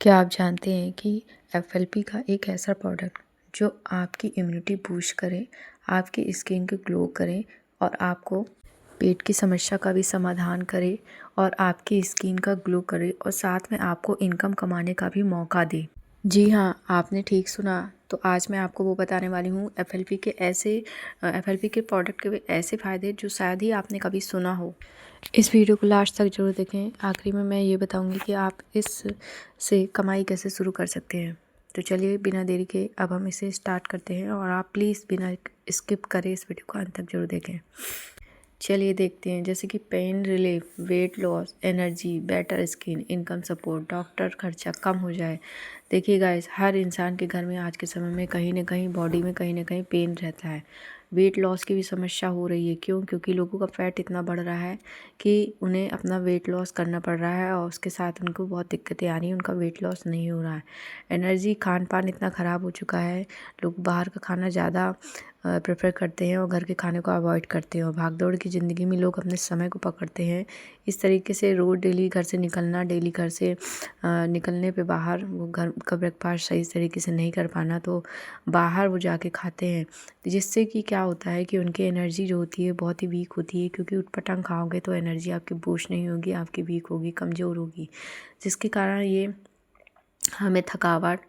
क्या आप जानते हैं कि एफएलपी का एक ऐसा प्रोडक्ट जो आपकी इम्यूनिटी बूस्ट करे, आपकी स्किन को ग्लो करे और आपको पेट की समस्या का भी समाधान करे और आपकी स्किन का ग्लो करे और साथ में आपको इनकम कमाने का भी मौका दे। जी हाँ, आपने ठीक सुना। तो आज मैं आपको वो बताने वाली हूँ एफएलपी के प्रोडक्ट के ऐसे फ़ायदे जो शायद ही आपने कभी सुना हो। इस वीडियो को लास्ट तक जरूर देखें। आखिरी में मैं ये बताऊंगी कि आप इस से कमाई कैसे शुरू कर सकते हैं। तो चलिए बिना देरी के अब हम इसे स्टार्ट करते हैं और आप प्लीज़ बिना स्किप करे इस वीडियो को अंत तक जरूर देखें। चलिए देखते हैं, जैसे कि pain relief, weight loss, energy, better skin, income support, doctor खर्चा कम हो जाए। देखिए गाइस, हर इंसान के घर में आज के समय में कहीं ना कहीं बॉडी में कहीं ना कहीं पेन रहता है। वेट लॉस की भी समस्या हो रही है। क्यों? क्योंकि लोगों का फैट इतना बढ़ रहा है कि उन्हें अपना वेट लॉस करना पड़ रहा है और उसके साथ उनको बहुत दिक्कतें आ रही हैं, उनका वेट लॉस नहीं हो रहा है। एनर्जी, खान पान इतना ख़राब हो चुका है, लोग बाहर का खाना ज़्यादा प्रेफर करते हैं और घर के खाने को अवॉइड करते हैं और भागदौड़ की ज़िंदगी में लोग अपने समय को पकड़ते हैं। इस तरीके से रोज़ डेली घर से निकलना, डेली घर से निकलने पे बाहर वो घर का ब्रेकफास्ट सही तरीके से नहीं कर पाना, तो बाहर वो जाके खाते हैं, जिससे कि क्या होता है कि उनकी एनर्जी जो होती है बहुत ही वीक होती है। क्योंकि उटपटांग खाओगे तो एनर्जी आपकी बूस्ट नहीं होगी, आपकी वीक होगी, कमज़ोर होगी, जिसके कारण ये हमें थकावट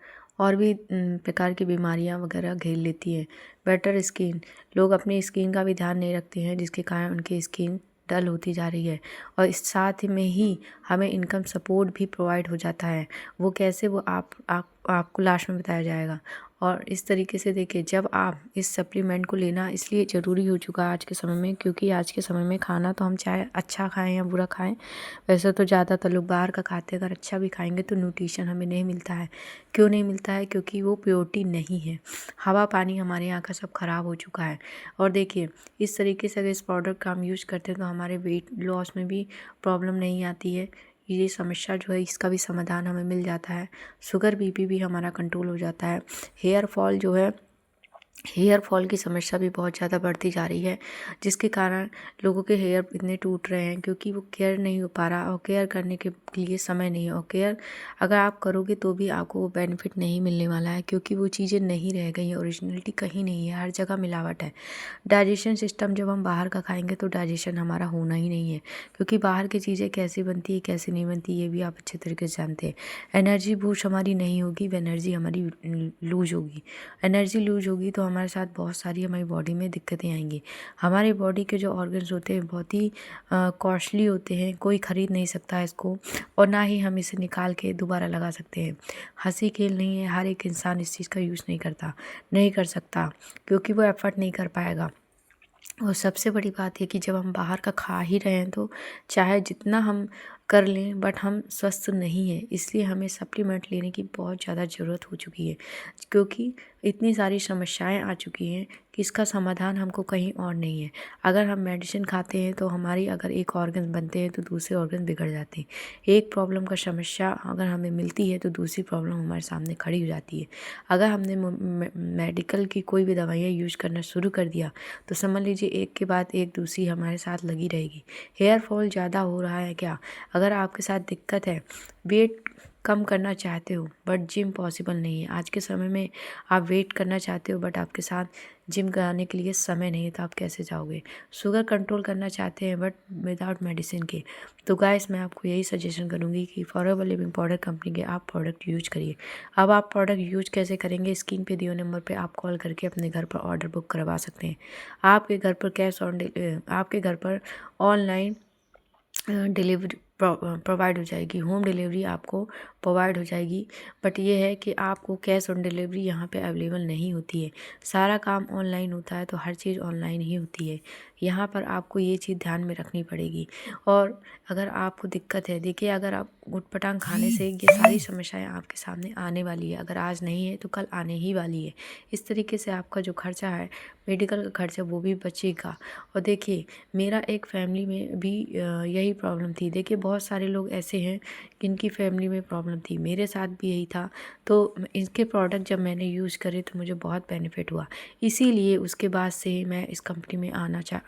और भी प्रकार की बीमारियां वगैरह घेर लेती है। बेटर स्किन, लोग अपनी स्किन का भी ध्यान नहीं रखते हैं, जिसके कारण उनकी स्किन डल होती जा रही है। और इस साथ में ही हमें इनकम सपोर्ट भी प्रोवाइड हो जाता है। वो कैसे, वो आपको लास्ट में बताया जाएगा। और इस तरीके से देखिए, जब आप इस सप्लीमेंट को लेना इसलिए ज़रूरी हो चुका है आज के समय में, क्योंकि आज के समय में खाना तो हम चाहे अच्छा खाएं या बुरा खाएं, वैसे तो ज़्यादातर लोग बाहर का खाते हैं। अगर अच्छा भी खाएंगे तो न्यूट्रिशन हमें नहीं मिलता है। क्यों नहीं मिलता है? क्योंकि वो प्योरिटी नहीं है। हवा पानी हमारे यहाँ का सब खराब हो चुका है। और देखिए, इस तरीके से अगर इस पाउडर का हम यूज़ करते हैं तो हमारे वेट लॉस में भी प्रॉब्लम नहीं आती है। ये समस्या जो है इसका भी समाधान हमें मिल जाता है। शुगर बीपी भी हमारा कंट्रोल हो जाता है। हेयर फॉल की समस्या भी बहुत ज़्यादा बढ़ती जा रही है, जिसके कारण लोगों के हेयर इतने टूट रहे हैं क्योंकि वो केयर नहीं हो पा रहा और केयर करने के लिए समय नहीं है। और केयर अगर आप करोगे तो भी आपको वो बेनिफिट नहीं मिलने वाला है, क्योंकि वो चीज़ें नहीं रह गई हैं, ओरिजिनलिटी कहीं नहीं है, हर जगह मिलावट है। डाइजेशन सिस्टम, जब हम बाहर का खाएंगे तो डाइजेशन हमारा होना ही नहीं है, क्योंकि बाहर की चीज़ें कैसी बनती है कैसी नहीं बनती ये भी आप अच्छे तरीके से जानते हैं। एनर्जी बूस्ट हमारी नहीं होगी, वो एनर्जी हमारी लूज होगी। एनर्जी लूज होगी तो हमारे साथ बहुत सारी हमारी बॉडी में दिक्कतें आएंगी। हमारे बॉडी के जो ऑर्गन्स होते हैं बहुत ही कॉस्टली होते हैं, कोई खरीद नहीं सकता है इसको, और ना ही हम इसे निकाल के दोबारा लगा सकते हैं। हंसी खेल नहीं है, हर एक इंसान इस चीज़ का यूज़ नहीं कर सकता, क्योंकि वो एफर्ट नहीं कर पाएगा। और सबसे बड़ी बात है कि जब हम बाहर का खा ही रहे हैं तो चाहे जितना हम कर लें बट हम स्वस्थ नहीं हैं, इसलिए हमें सप्लीमेंट लेने की बहुत ज़्यादा ज़रूरत हो चुकी है। क्योंकि इतनी सारी समस्याएं आ चुकी हैं कि इसका समाधान हमको कहीं और नहीं है। अगर हम मेडिसिन खाते हैं तो हमारी अगर एक ऑर्गन बनते हैं तो दूसरे ऑर्गन बिगड़ जाते हैं। एक प्रॉब्लम का समस्या अगर हमें मिलती है तो दूसरी प्रॉब्लम हमारे सामने खड़ी हो जाती है। अगर हमने मेडिकल की कोई भी दवाइयाँ यूज़ करना शुरू कर दिया तो समझ लीजिए एक के बाद एक दूसरी हमारे साथ लगी रहेगी। हेयर फॉल ज़्यादा हो रहा है क्या? अगर आपके साथ दिक्कत है, वेट कम करना चाहते हो बट जिम पॉसिबल नहीं है, आज के समय में आप वेट करना चाहते हो बट आपके साथ जिम कराने के लिए समय नहीं है, तो आप कैसे जाओगे? शुगर कंट्रोल करना चाहते हैं बट विदाउट मेडिसिन के, तो गाइस मैं आपको यही सजेशन करूँगी कि फॉरएवर लिविंग पाउडर कंपनी के आप प्रोडक्ट यूज करिए। अब आप प्रोडक्ट यूज कैसे करेंगे? स्क्रीन पे दिए नंबर पे आप कॉल करके अपने घर पर ऑर्डर बुक करवा सकते हैं। आपके घर पर ऑनलाइन डिलीवरी प्रोवाइड हो जाएगी, होम डिलीवरी आपको प्रोवाइड हो जाएगी। बट ये है कि आपको कैश ऑन डिलीवरी यहाँ पे अवेलेबल नहीं होती है। सारा काम ऑनलाइन होता है, तो हर चीज़ ऑनलाइन ही होती है। यहाँ पर आपको ये चीज़ ध्यान में रखनी पड़ेगी। और अगर आपको दिक्कत है, देखिए अगर आप उटपटांग खाने से ये सारी समस्याएं आपके सामने आने वाली है, अगर आज नहीं है तो कल आने ही वाली है। इस तरीके से आपका जो खर्चा है, मेडिकल का खर्चा, वो भी बचेगा। और देखिए, मेरा एक फैमिली में भी यही प्रॉब्लम थी। देखिए बहुत सारे लोग ऐसे हैं जिनकी फैमिली में प्रॉब्लम थी, मेरे साथ भी यही था। तो इनके प्रोडक्ट जब मैंने यूज़ करे तो मुझे बहुत बेनिफिट हुआ, इसीलिए उसके बाद से मैं इस कंपनी में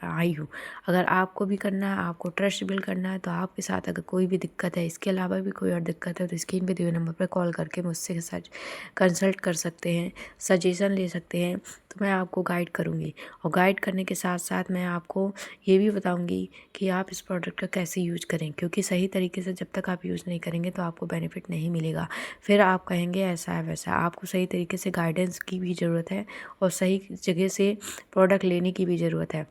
आई हूँ। अगर आपको भी करना है, आपको ट्रस्ट बिल्ड करना है, तो आपके साथ अगर कोई भी दिक्कत है, इसके अलावा भी कोई और दिक्कत है, तो स्क्रीन पे दिए हुए नंबर पर कॉल करके मुझसे कंसल्ट कर सकते हैं, सजेशन ले सकते हैं। तो मैं आपको गाइड करूँगी, और गाइड करने के साथ साथ मैं आपको ये भी बताऊँगी कि आप इस प्रोडक्ट का कैसे यूज़ करें, क्योंकि सही तरीके से जब तक आप यूज़ नहीं करेंगे तो आपको बेनिफिट नहीं मिलेगा। फिर आप कहेंगे ऐसा है वैसा। आपको सही तरीके से गाइडेंस की भी ज़रूरत है और सही जगह से प्रोडक्ट लेने की भी ज़रूरत है,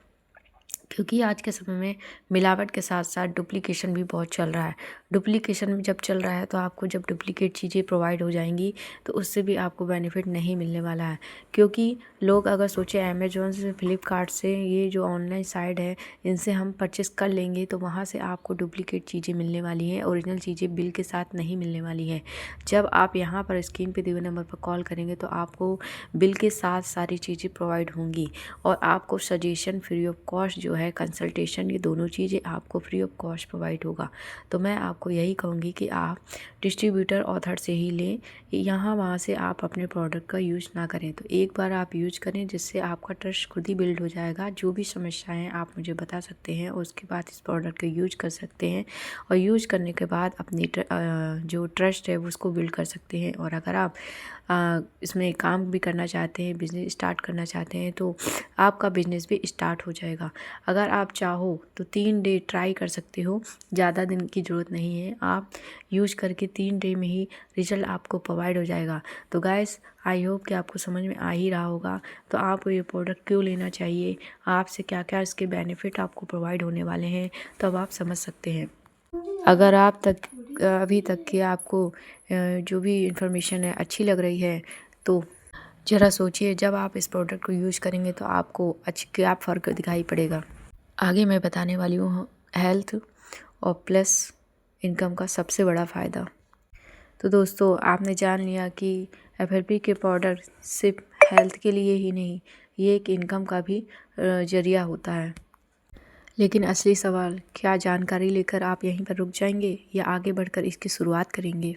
क्योंकि आज के समय में मिलावट के साथ साथ डुप्लीकेशन भी बहुत चल रहा है। डुप्लीकेशन जब चल रहा है तो आपको जब डुप्लीकेट चीज़ें प्रोवाइड हो जाएंगी तो उससे भी आपको बेनिफिट नहीं मिलने वाला है, क्योंकि लोग अगर सोचे अमेज़ॉन से, फ्लिपकार्ट से, ये जो ऑनलाइन साइट है इनसे हम परचेस कर लेंगे तो वहाँ से आपको डुप्लीकेट चीज़ें मिलने वाली हैं, ओरिजिनल चीज़ें बिल के साथ नहीं मिलने वाली है। जब आप यहाँ पर स्क्रीन पे दिए हुए नंबर पर कॉल करेंगे तो आपको बिल के साथ सारी चीज़ें प्रोवाइड होंगी, और आपको सजेशन फ्री ऑफ कॉस्ट जो है, कंसल्टेशन, ये दोनों चीज़ें आपको फ्री ऑफ कॉस्ट प्रोवाइड होगा। तो मैं आपको यही कहूँगी कि आप डिस्ट्रीब्यूटर ऑथर से ही लें, यहाँ वहाँ से आप अपने प्रोडक्ट का यूज़ ना करें। तो एक बार आप यूज करें, जिससे आपका ट्रस्ट खुद ही बिल्ड हो जाएगा। जो भी समस्याएं आप मुझे बता सकते हैं, उसके बाद इस प्रोडक्ट को यूज कर सकते हैं, और यूज करने के बाद अपनी जो ट्रस्ट है उसको बिल्ड कर सकते हैं। और अगर आप इसमें काम भी करना चाहते हैं, बिज़नेस स्टार्ट करना चाहते हैं, तो आपका बिज़नेस भी स्टार्ट हो जाएगा। अगर आप चाहो तो 3 डे ट्राई कर सकते हो, ज़्यादा दिन की ज़रूरत नहीं है। आप यूज करके 3 डे में ही रिजल्ट आपको प्रोवाइड हो जाएगा। तो गाइस, आई होप कि आपको समझ में आ ही रहा होगा। तो आपको ये प्रोडक्ट क्यों लेना चाहिए, आपसे क्या क्या इसके बेनिफिट आपको प्रोवाइड होने वाले हैं, तो अब आप समझ सकते हैं। अगर आप तक अभी तक की आपको जो भी इंफॉर्मेशन है अच्छी लग रही है, तो ज़रा सोचिए, जब आप इस प्रोडक्ट को यूज़ करेंगे तो आपको क्या फ़र्क दिखाई पड़ेगा। आगे मैं बताने वाली हूँ हेल्थ और प्लस इनकम का सबसे बड़ा फ़ायदा। तो दोस्तों, आपने जान लिया कि एफएलपी के प्रोडक्ट सिर्फ हेल्थ के लिए ही नहीं, ये एक इनकम का भी ज़रिया होता है। लेकिन असली सवाल, क्या जानकारी लेकर आप यहीं पर रुक जाएंगे या आगे बढ़कर इसकी शुरुआत करेंगे?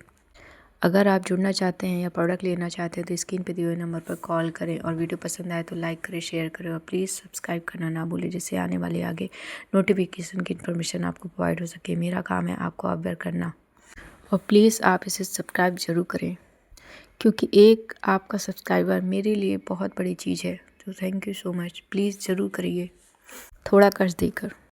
अगर आप जुड़ना चाहते हैं या प्रोडक्ट लेना चाहते हैं तो स्क्रीन पे दिए हुए नंबर पर कॉल करें, और वीडियो पसंद आए तो लाइक करें, शेयर करें, और प्लीज़ सब्सक्राइब करना ना भूलें, जिससे आने वाले आगे नोटिफिकेशन की इन्फॉर्मेशन आपको प्रोवाइड हो सके। मेरा काम है आपको अवेयर करना, और प्लीज़ आप इसे सब्सक्राइब ज़रूर करें, क्योंकि एक आपका सब्सक्राइबर मेरे लिए बहुत बड़ी चीज़ है। तो thank you so much, please ज़रूर करिए, थोड़ा कर्ज देकर।